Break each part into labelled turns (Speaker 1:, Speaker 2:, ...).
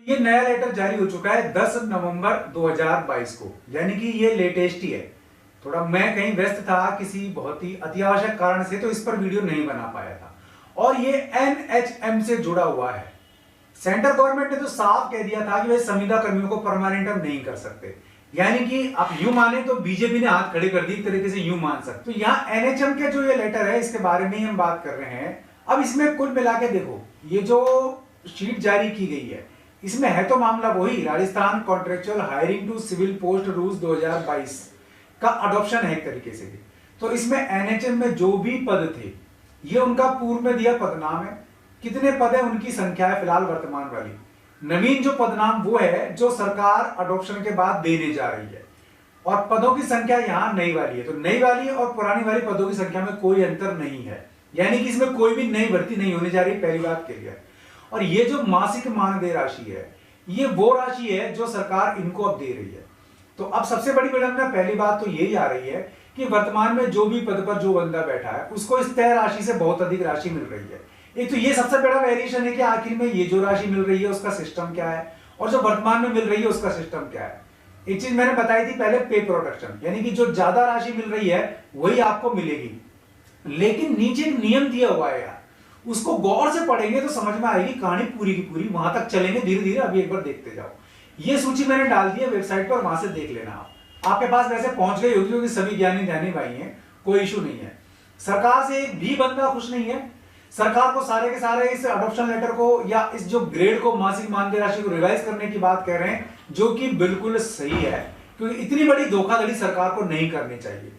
Speaker 1: ये नया लेटर जारी हो चुका है 10 नवंबर 2022 को, यानी कि ये लेटेस्ट ही है। थोड़ा मैं कहीं व्यस्त था किसी बहुत ही अत्यावश्यक कारण से, तो इस पर वीडियो नहीं बना पाया था। और ये एनएचएम से जुड़ा हुआ है। सेंट्रल गवर्नमेंट ने तो साफ कह दिया था कि वे संविदा कर्मियों को परमानेंट हम नहीं कर सकते, यानी कि आप यूं माने तो बीजेपी ने हाथ खड़े कर दी, एक तरीके से यूं मान सकते। तो यहाँ एनएचएम के जो ये लेटर है इसके बारे में ही हम बात कर रहे हैं। अब इसमें कुल मिला के देखो, ये जो शीट जारी की गई है इसमें है तो मामला वही Rajasthan contractual hiring to civil post rules 2022 का अडॉप्शन है एक तरीके से भी। तो इसमें एनएचएम में जो भी पद थे ये उनका पूर्व में दिया पदनाम है, कितने पद है उनकी संख्या है फिलहाल वर्तमान वाली। नवीन जो पदनाम वो है जो सरकार अडॉप्शन के बाद देने जा रही है, और पदों की संख्या यहां नई वाली है। तो नई वाली और पुरानी वाली पदों की संख्या में कोई अंतर नहीं है, यानी कि इसमें कोई भी नई भर्ती नहीं होने जा रही, पहली बात क्लियर। और ये जो मासिक मानदेय राशि है ये वो राशि है जो सरकार इनको अब दे रही है। तो अब सबसे बड़ी विडंबना पहली बात तो यही आ रही है कि वर्तमान में जो भी पद पर जो बंदा बैठा है उसको इस तय राशि से बहुत अधिक राशि मिल रही है। एक तो ये सबसे बड़ा वेरिएशन है कि आखिर में ये जो राशि मिल रही है उसका सिस्टम क्या है, और जो वर्तमान में मिल रही है उसका सिस्टम क्या है। एक चीज मैंने बताई थी पहले, पे प्रोडक्शन, यानी कि जो ज्यादा राशि मिल रही है वही आपको मिलेगी, लेकिन नीचे एक नियम दिया हुआ है यार, उसको गौर से पढ़ेंगे तो समझ में आएगी कहानी पूरी की पूरी। वहां तक चलेंगे धीरे धीरे, अभी एक बार देखते जाओ। ये सूची मैंने डाल दी है वेबसाइट पर, वहां से देख लेना। आप आपके पास वैसे पहुंच गई होगी क्योंकि सभी ज्ञानी ध्यानी भाई हैं, कोई इशू नहीं है। सरकार से एक भी बंदा खुश नहीं है। सरकार को सारे के सारे इस अडॉप्शन लेटर को या इस जो ग्रेड को, मासिक मानदेय राशि को रिवाइज करने की बात कह रहे हैं, जो कि बिल्कुल सही है, क्योंकि इतनी बड़ी धोखाधड़ी सरकार को नहीं करनी चाहिए।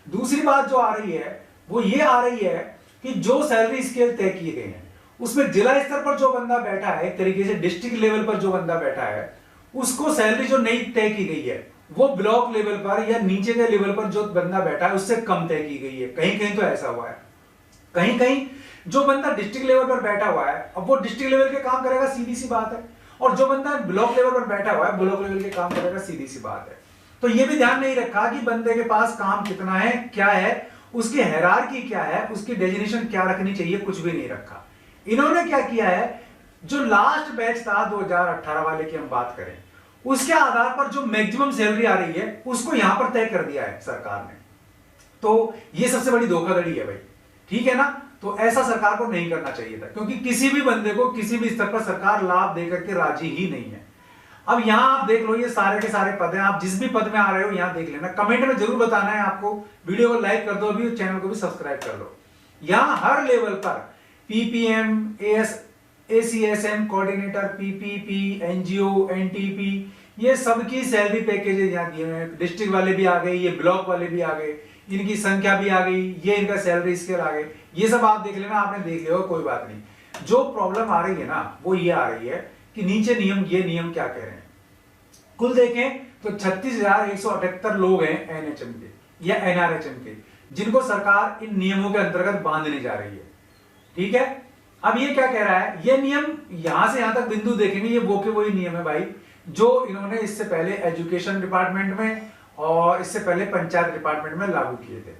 Speaker 1: दूसरी बात जो आ रही है वो ये आ रही है कि जो सैलरी स्केल तय किए गए हैं उसमें जिला स्तर पर जो बंदा बैठा है, एक तरीके से डिस्ट्रिक्ट लेवल पर जो बंदा बैठा है, उसको सैलरी जो नई तय की गई है वो ब्लॉक लेवल पर या नीचे के लेवल पर जो बंदा बैठा है उससे कम तय की गई है। कहीं कहीं तो ऐसा हुआ है, कहीं कहीं जो बंदा डिस्ट्रिक्ट लेवल पर बैठा हुआ है अब वो डिस्ट्रिक्ट लेवल के काम करेगा, सीधी सी बात है, और जो बंदा ब्लॉक लेवल पर बैठा हुआ है ब्लॉक लेवल के काम करेगा, सीधी सी बात है। तो ये भी ध्यान नहीं रखा कि बंदे के पास काम कितना है, क्या है, उसकी हायरार्की क्या है, उसकी डेजिग्नेशन क्या रखनी चाहिए, कुछ भी नहीं रखा। इन्होंने क्या किया है, जो लास्ट बैच था 2018 वाले की हम बात करें, उसके आधार पर जो मैक्सिमम सैलरी आ रही है उसको यहां पर तय कर दिया है सरकार ने। तो ये सबसे बड़ी धोखाधड़ी है भाई, ठीक है ना। तो ऐसा सरकार को नहीं करना चाहिए था, क्योंकि किसी भी बंदे को किसी भी स्तर पर सरकार लाभ देकर के राजी ही नहीं है। अब यहां आप देख लो, ये सारे के सारे पद हैं, आप जिस भी पद में आ रहे हो यहां देख लेना, कमेंट में जरूर बताना है आपको। वीडियो को लाइक कर दो अभी, चैनल को भी सब्सक्राइब कर लो। यहां हर लेवल पर PPM, ACSM coordinator, PPP, NGO, NTP, ये सबकी सैलरी पैकेज यहां दिए हैं। डिस्ट्रिक्ट वाले भी आ गए, ये ब्लॉक वाले भी आ गए, इनकी संख्या भी आ गई, ये इनका सैलरी स्केल आ गए। ये सब आप देख लेना, आपने देख लिया कोई बात नहीं। जो प्रॉब्लम आ रही है ना वो ये आ रही है कि नीचे नियम, ये नियम क्या कह रहे हैं। कुल देखें तो 36,178 लोग हैं एनएचएम के या एनआरएचएम के, जिनको सरकार इन नियमों के अंतर्गत बांधने जा रही है, ठीक है। अब ये क्या कह रहा है, ये नियम यहां से यहां तक बिंदु देखेंगे, ये वो के वही नियम है भाई जो इन्होंने इससे पहले एजुकेशन डिपार्टमेंट में और इससे पहले पंचायत डिपार्टमेंट में लागू किए थे।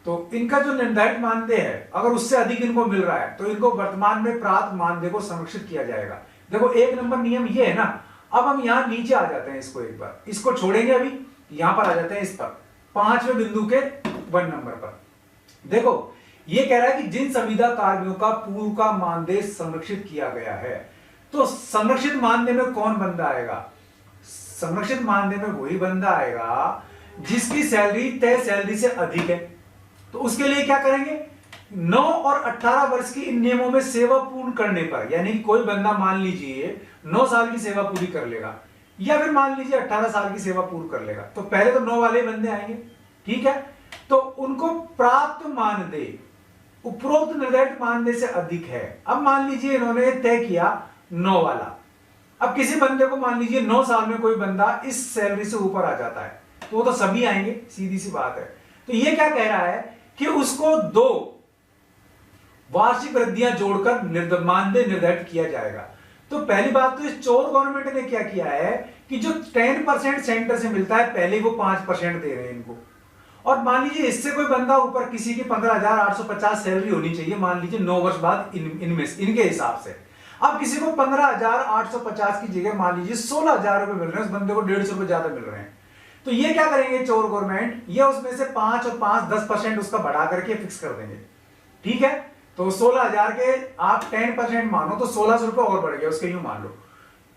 Speaker 1: तो इनका जो निर्धारित मानदेय है अगर उससे अधिक इनको मिल रहा है तो इनको वर्तमान में प्राप्त मानदेय को संरक्षित किया जाएगा। देखो एक नंबर नियम ये है ना। अब हम यहां नीचे आ जाते हैं, इसको एक बार इसको छोड़ेंगे, अभी यहां पर आ जाते हैं इस पर 5वें बिंदु के 1 नंबर पर। देखो ये कह रहा है कि जिन संविदा कार्मियों का पूर्व का मानदेय संरक्षित किया गया है, तो संरक्षित मानदेय में कौन बंदा आएगा, संरक्षित मानदेय में वही बंदा आएगा जिसकी सैलरी तय सैलरी से अधिक है। तो उसके लिए क्या करेंगे, 9 और 18 वर्ष की इन नियमों में सेवा पूर्ण करने पर, यानी कि कोई बंदा मान लीजिए 9 साल की सेवा पूरी कर लेगा या फिर मान लीजिए 18 साल की सेवा पूरी कर लेगा, तो पहले तो 9 वाले बंदे आएंगे, ठीक है। तो उनको प्राप्त मानदेय उपरोक्त निर्धारित मानदेय से अधिक है। अब मान लीजिए इन्होंने तय किया 9 वाला, अब किसी बंदे को मान लीजिए 9 साल में कोई बंदा इस सैलरी से ऊपर आ जाता है, तो वो तो सभी आएंगे, सीधी सी बात है। तो ये क्या कह रहा है कि उसको 2 वार्षिक वृद्धियां जोड़कर मानदेय निर्धारित किया जाएगा। तो पहली बात तो इस चोर गवर्नमेंट ने क्या किया है कि जो 10% सेंटर से मिलता है पहले वो 5% दे रहे हैं इनको, और मान लीजिए इससे कोई बंदा ऊपर किसी की 15,850 सैलरी होनी चाहिए, मान लीजिए 9 वर्ष बाद इनके हिसाब से। अब किसी को 15,850 की जगह मान लीजिए 16,000 रुपए मिल रहे हैं, उस बंदे को 150 रुपए ज्यादा मिल रहे हैं। तो ये क्या करेंगे चोर गवर्नमेंट, ये उसमें से 5 और 5 10% उसका बढ़ा करके फिक्स कर देंगे। ठीक है, तो 16,000 के आप 10% मानो तो 1,600 रुपए और बढ़ गया उसके, यूं मान लो।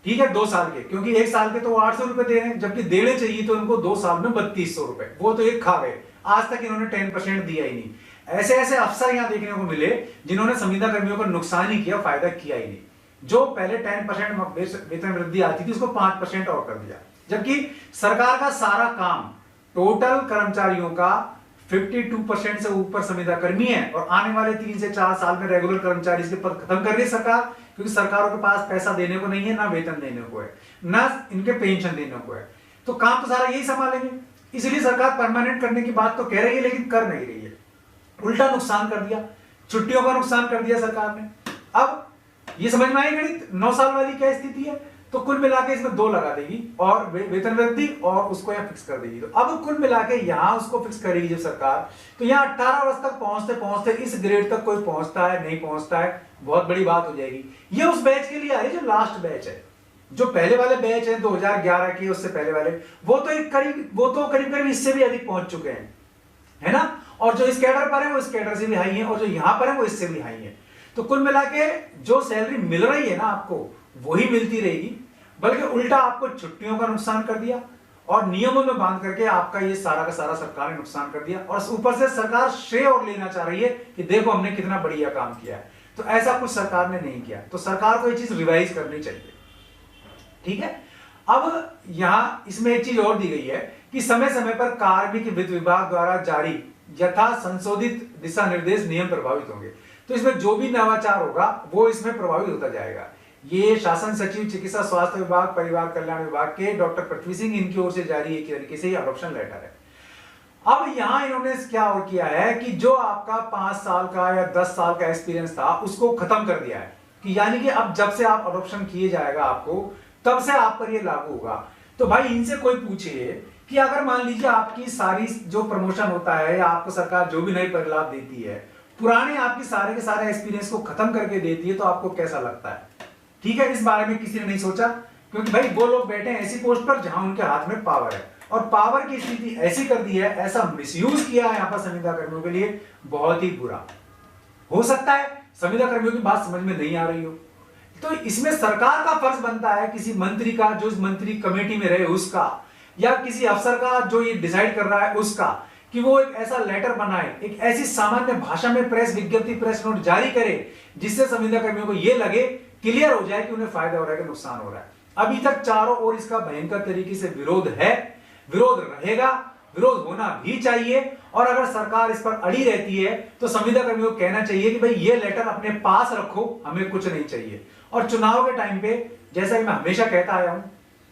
Speaker 1: ठीक है, 2 साल के, क्योंकि 1 साल के तो 800 रुपए दे रहे हैं, जबकि देने चाहिए तो इनको 2 साल में 3200 रुपए, वो तो एक खा गए। आज तक इन्होंने 10% दिया ही नहीं। ऐसे ऐसे अफसर यहां देखने को मिले जिन्होंने संविदा कर्मियों का नुकसान ही किया, फायदा किया ही नहीं। जो पहले 10% वेतन वृद्धि आती थी उसको 5% और कर दिया, जबकि सरकार का सारा काम, टोटल कर्मचारियों का 52% से ऊपर संविदा कर्मी है, और आने वाले 3 से 4 साल में रेगुलर कर्मचारी इसके पद खत्म कर रही है सरकार, क्योंकि सरकारों के पास पैसा देने को नहीं है, ना वेतन देने को है, ना इनके पेंशन देने को है। तो काम तो सारा यही संभालेंगे। इसलिए सरकार परमानेंट करने की बात तो कह रही है, लेकिन कर नहीं रही है। उल्टा नुकसान कर दिया, छुट्टियों का नुकसान कर दिया सरकार ने। अब ये समझ में आएगी गणित, 9 साल वाली क्या स्थिति है। तो कुल मिलाके इसमें 2 लगा देगी और वेतन वृद्धि, और उसको यहाँ फिक्स कर देगी। तो अब कुल मिलाके यहां उसको फिक्स करेगी जब सरकार, तो यहाँ 18 वर्ष तक पहुंचते पहुंचते इस ग्रेड तक कोई पहुंचता है नहीं पहुंचता है, बहुत बड़ी बात हो जाएगी। ये उस बैच के लिए आ रही है जो लास्ट बैच है। जो पहले वाले बैच है 2011 के, उससे पहले वाले, वो तो करीब करीब इससे भी अधिक पहुंच चुके हैं, है ना। और जो इस कैडर पर है वो इस कैडर से भी हाई है, और जो यहां पर है वो इससे भी हाई है। तो कुल मिला के जो सैलरी मिल रही है ना आपको, वही मिलती रहेगी, बल्कि उल्टा आपको छुट्टियों का नुकसान कर दिया और नियमों में बांध करके आपका ये सारा का सारा सरकार ने नुकसान कर दिया। और ऊपर से सरकार श्रेय और लेना चाह रही है कि देखो हमने कितना बढ़िया काम किया है। तो ऐसा कुछ सरकार ने नहीं किया, तो सरकार को ये चीज रिवाइज करनी चाहिए। ठीक है, अब यहां इसमें एक चीज और दी गई है कि समय समय पर कार्मिक वित्त विभाग द्वारा जारी यथा संशोधित दिशा निर्देश नियम प्रभावित होंगे। तो इसमें जो भी नवाचार होगा वो इसमें प्रभावित होता जाएगा। ये शासन सचिव चिकित्सा स्वास्थ्य विभाग परिवार कल्याण विभाग के डॉक्टर पृथ्वी सिंह इनकी ओर से जारी एक तरीके से अडॉप्शन लेटर है। अब यहां इन्होंने क्या और किया है कि जो आपका 5 साल का या 10 साल का एक्सपीरियंस था उसको खत्म कर दिया है, कि यानी कि अब जब से आप अडॉप्शन किए जाएगा आपको, तब से आप पर ये लागू होगा। तो भाई इनसे कोई पूछे कि अगर मान लीजिए आपकी सारी जो प्रमोशन होता है या आपको सरकार जो भी नई परिलाभ देती है, पुराने आपके सारे के सारे एक्सपीरियंस को खत्म करके देती है, तो आपको कैसा लगता है। ठीक है, इस बारे में किसी ने नहीं सोचा, क्योंकि भाई वो लोग बैठे हैं ऐसी पोस्ट पर जहां उनके हाथ में पावर है, और पावर की स्थिति ऐसी कर दी है, ऐसा मिसयूज किया है यहां पर संविदा कर्मियों के लिए, बहुत ही बुरा। हो सकता है संविदा कर्मियों की बात समझ में नहीं आ रही हो, तो इसमें सरकार का फर्ज बनता है, किसी मंत्री का जो इस मंत्री कमेटी में रहे उसका, या किसी अफसर का जो ये डिसाइड कर रहा है उसका, कि वो एक ऐसा लेटर बनाए, एक ऐसी सामान्य भाषा में प्रेस विज्ञप्ति प्रेस नोट जारी करे जिससे संविदा कर्मियों को यह लगे, क्लियर हो जाए कि उन्हें फायदा हो रहा है कि नुकसान हो रहा है। अभी तक चारों ओर इसका भयंकर तरीके से विरोध है, विरोध रहेगा, विरोध होना भी चाहिए। और अगर सरकार इस पर अड़ी रहती है तो संविदा कर्मियों को कहना चाहिए कि भाई ये लेटर अपने पास रखो, हमें कुछ नहीं चाहिए। और चुनाव के टाइम पे, जैसा कि मैं हमेशा कहता आया हूं,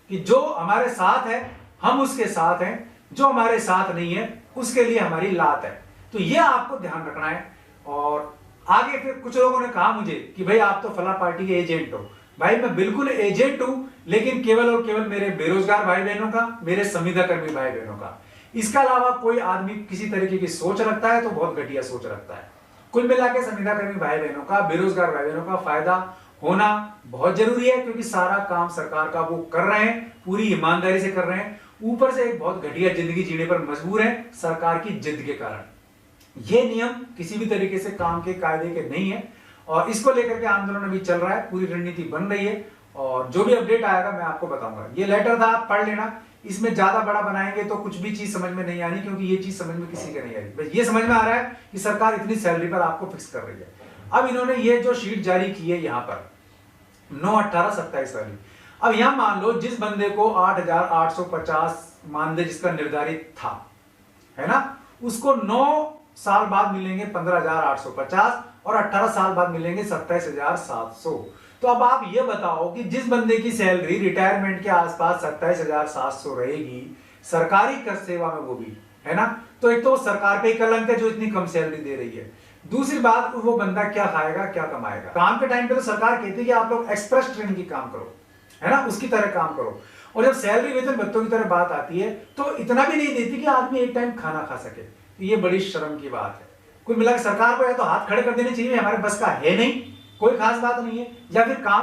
Speaker 1: कि जो हमारे साथ है हम उसके साथ हैं, जो हमारे साथ नहीं है उसके लिए हमारी लात है। तो ये आपको ध्यान रखना है। और आगे फिर कुछ लोगों ने कहा मुझे कि भाई आप तो फला पार्टी के एजेंट हो। भाई मैं बिल्कुल एजेंट हूं, लेकिन केवल और केवल मेरे बेरोजगार भाई बहनों का, मेरे संविदा कर्मी भाई बहनों का। इसके अलावा कोई आदमी किसी तरीके की सोच रखता है तो बहुत घटिया सोच रखता है। कुल मिलाकर संविदा कर्मी भाई बहनों का, बेरोजगार भाई बहनों का फायदा होना बहुत जरूरी है, क्योंकि सारा काम सरकार का वो कर रहे हैं, पूरी ईमानदारी से कर रहे हैं। ऊपर से एक बहुत घटिया जिंदगी जीने पर मजबूर है सरकार की जिद के कारण। ये नियम किसी भी तरीके से काम के कायदे के नहीं है, और इसको लेकर के आंदोलन अभी चल रहा है, पूरी रणनीति बन रही है, और जो भी अपडेट आएगा मैं आपको बताऊंगा। ये लेटर था, आप पढ़ लेना। इसमें ज्यादा बड़ा बनाएंगे तो कुछ भी चीज समझ में नहीं आनी, क्योंकि ये चीज समझ में किसी के नहीं आई। बस ये समझ में आ रहा है कि सरकार इतनी सैलरी पर आपको फिक्स कर रही है। अब इन्होंने ये जो शीट जारी की है यहाँ पर 9, 18, 27 वाली, अब यहां मान लो जिस बंदे को 8,850 मानदेय जिसका निर्धारित था, है ना, उसको 9 साल बाद मिलेंगे 15,850 और 18 साल बाद मिलेंगे 27,700। तो अब आप ये बताओ कि जिस बंदे की सैलरी रिटायरमेंट के आसपास 27,700 रहेगी, सरकारी कर सेवा में वो भी, है ना, तो एक तो सरकार पे ही कलंक है जो इतनी कम सैलरी दे रही है। दूसरी बात, वो बंदा क्या खाएगा क्या कमाएगा। काम के टाइम पे तो सरकार कहती है कि आप लोग एक्सप्रेस ट्रेन की काम करो, है ना, उसकी तरह काम करो। और जब सैलरी वेतन भत्तों की तरह बात आती है तो इतना भी नहीं देती कि आदमी एक टाइम खाना खा सके। तो ये बड़ी शर्म की बात है। कुल मिलाकर सरकार को या तो हाथ खड़े कर देने चाहिए, हमारे बस का है नहीं, कोई खास बात नहीं है, या फिर काम